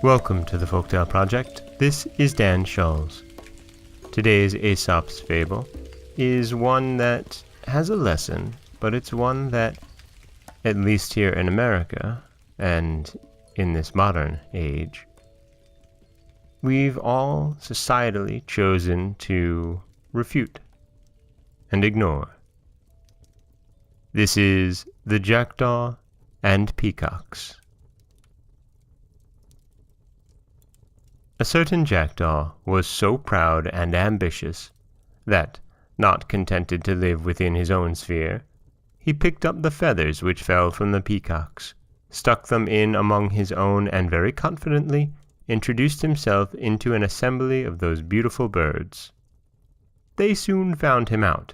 Welcome to the Folktale Project. This is Dan Schulz. Today's Aesop's fable is one that has a lesson, but it's one that, at least here in America, and in this modern age, we've all societally chosen to refute and ignore. This is the Jackdaw and Peacocks. A certain jackdaw was so proud and ambitious that, not contented to live within his own sphere, he picked up the feathers which fell from the peacocks, stuck them in among his own, and very confidently introduced himself into an assembly of those beautiful birds. They soon found him out,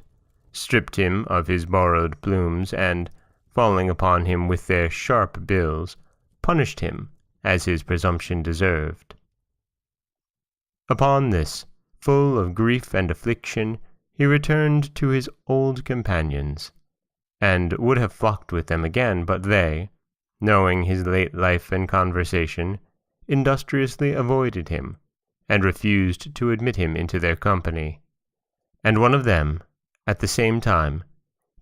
stripped him of his borrowed plumes, and, falling upon him with their sharp bills, punished him as his presumption deserved. Upon this, full of grief and affliction, he returned to his old companions, and would have flocked with them again, but they, knowing his late life and conversation, industriously avoided him, and refused to admit him into their company. And one of them, at the same time,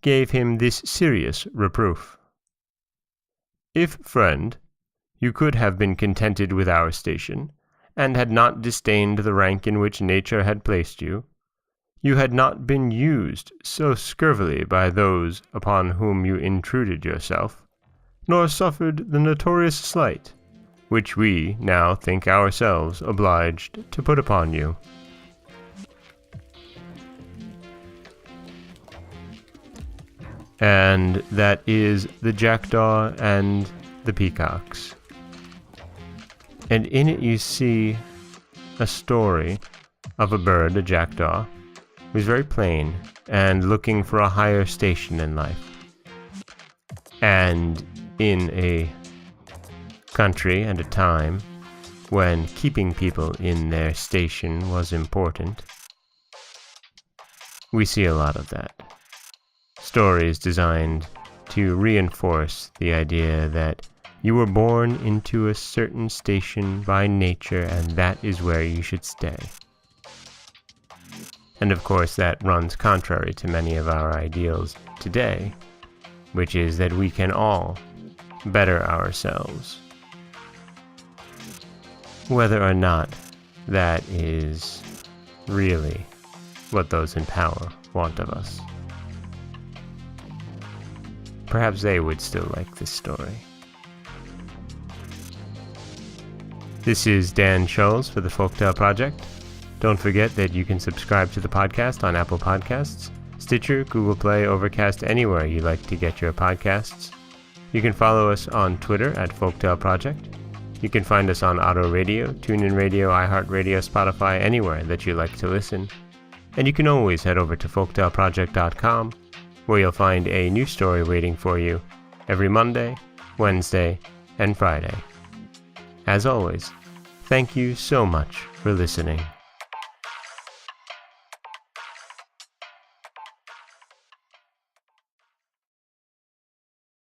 gave him this serious reproof. "If, friend, you could have been contented with our station, and had not disdained the rank in which nature had placed you, you had not been used so scurvily by those upon whom you intruded yourself, nor suffered the notorious slight which we now think ourselves obliged to put upon you." And that is the Jackdaw and the Peacocks. And in it you see a story of a bird, a jackdaw, who's very plain and looking for a higher station in life. And in a country and a time when keeping people in their station was important, we see a lot of that. Stories designed to reinforce the idea that you were born into a certain station by nature, and that is where you should stay. And of course that runs contrary to many of our ideals today, which is that we can all better ourselves, whether or not that is really what those in power want of us. Perhaps they would still like this story. This is Dan Schulz for the Folktale Project. Don't forget that you can subscribe to the podcast on Apple Podcasts, Stitcher, Google Play, Overcast, anywhere you like to get your podcasts. You can follow us on Twitter at Folktale Project. You can find us on Auto Radio, TuneIn Radio, iHeartRadio, Spotify, anywhere that you like to listen. And you can always head over to folktaleproject.com, where you'll find a new story waiting for you every Monday, Wednesday, and Friday. As always, thank you so much for listening.